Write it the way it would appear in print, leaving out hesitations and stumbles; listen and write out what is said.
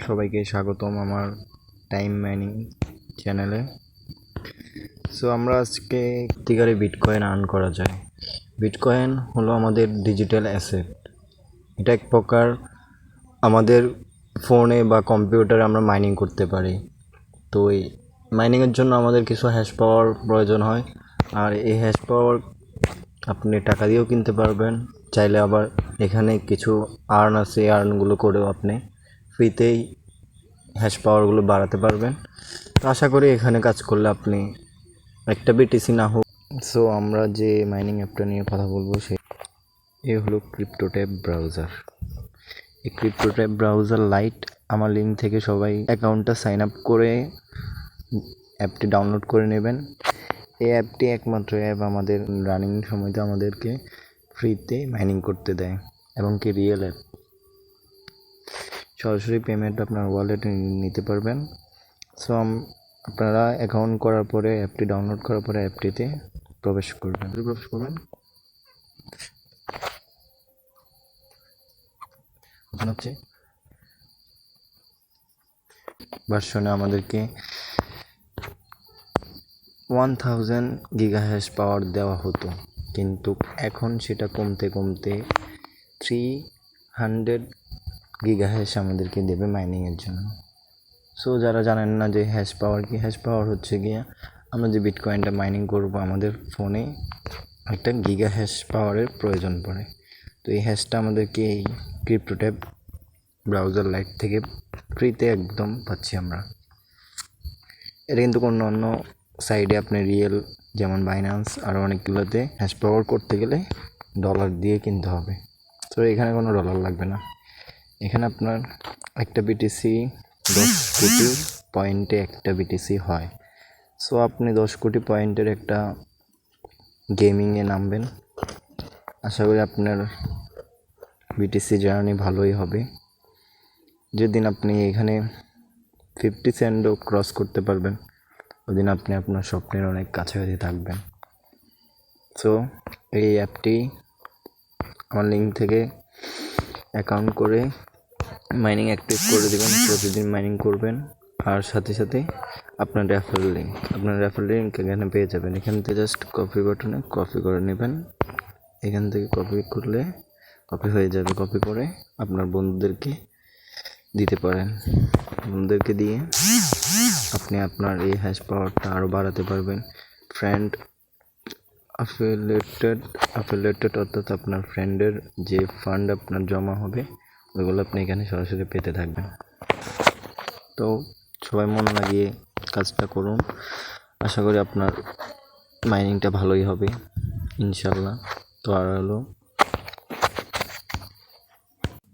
সবাইকে স্বাগতম আমার টাইম মাইনিং চ্যানেলে। সো আমরা আজকে সত্যিকারে বিটকয়েন আর্ন করা যায়। বিটকয়েন হলো আমাদের ডিজিটাল অ্যাসেট। এটা এক প্রকার আমাদের ফোনে বা কম্পিউটারে আমরা মাইনিং করতে পারি। তো এই মাইনিংয়ের জন্য আমাদের কিছু হ্যাশ পাওয়ার প্রয়োজন হয়, আর এই হ্যাশ পাওয়ার আপনি টাকা দিয়েও কিনতে পারবেন। চাইলে আবার এখানে কিছু আর্ন আছে, এই আর্নগুলো করেও আপনি ফ্রিতেই হ্যাশ পাওয়ারগুলো বাড়াতে পারবেন। তো আশা করি এখানে কাজ করলে আপনি একটা বিটিসি না হোক। সো আমরা যে মাইনিং অ্যাপটা নিয়ে কথা বলবো এ হলো ক্রিপ্টোট্যাব ব্রাউজার। এই ক্রিপ্টোট্যাব ব্রাউজার লাইট আমার লিঙ্ক থেকে সবাই অ্যাকাউন্টটা সাইন আপ করে অ্যাপটি ডাউনলোড করে নেবেন। এই অ্যাপটি একমাত্র অ্যাপ আমাদের রানিং সময়তে আমাদেরকে ফ্রিতে মাইনিং করতে দেয়, এবং কি রিয়েল অ্যাপ। সরাসরি পেমেন্ট আপনার ওয়ালেটে নিতে পারবেন। সো আপনারা অ্যাকাউন্ট করার পরে অ্যাপটি ডাউনলোড করার পরে অ্যাপটিতে প্রবেশ করবেন। হচ্ছে ভার্সনে আমাদেরকে 1000 গিগাহ্যাশ পাওয়ার দেওয়া হতো, কিন্তু এখন সেটা কমতে কমতে 300 গিগাহ্যাশ আমাদেরকে দেবে মাইনিংয়ের জন্য। সো যারা জানেন না যে হ্যাশ পাওয়ার কি, হ্যাশ পাওয়ার হচ্ছে গিয়ে আমরা যে বিটকয়েনটা মাইনিং করব আমাদের ফোনে একটা গিগা হ্যাশ পাওয়ারের প্রয়োজন পড়ে। তো এই হ্যাশটা আমাদেরকে এই ক্রিপ্টোট্যাব ব্রাউজার লাইট থেকে ফ্রিতে একদম পাচ্ছি আমরা। এটা কিন্তু কোনো অন্য সাইডে আপনি রিয়েল যেমন বাইন্যান্স আরও অনেকগুলোতে হ্যাশ পাওয়ার করতে গেলে ডলার দিয়ে কিনতে হবে। তো এখানে কোনো ডলার লাগবে না। এখানে আপনার একটা বিটিসি 10 কোটি পয়েন্টে একটা বিটিসি হয়। সো আপনি 10 কোটি পয়েন্টের একটা গেমিংয়ে নামবেন। আশা করি আপনার বিটিসি জার্নি ভালোই হবে। যেদিন আপনি এখানে 50 সেন্টও ক্রস করতে পারবেন, ওদিন আপনি আপনার স্বপ্নের অনেক কাছাকাছি থাকবেন। সো এই অ্যাপটি আমার লিঙ্ক থেকে অ্যাকাউন্ট করে মাইনিং অ্যাক্টিভ করে দেবেন। প্রতিদিন মাইনিং করবেন, আর সাথে সাথে আপনার রেফারেল লিঙ্ক এখানে পেয়ে যাবেন। এখান থেকে জাস্ট কপি বাটনে কপি করে নেবেন। এখান থেকে কপি করলে কপি হয়ে যাবে। কপি করে আপনার বন্ধুদেরকে দিতে পারেন। বন্ধুদেরকে দিয়ে আপনি আপনার এই হ্যাশ পাওয়ারটা আরও বাড়াতে পারবেন। ফ্রেন্ড অ্যাফিলিয়েটেড অর্থাৎ আপনার ফ্রেন্ডের যে ফান্ড আপনার জমা হবে ওইগুলো আপনি এখানে সরাসরি পেতে থাকবেন। তো সবাই মন লাগিয়ে কাজটা করুন। আশা করি আপনার মাইনিংটা ভালোই হবে ইনশাল্লাহ। তো আর হলো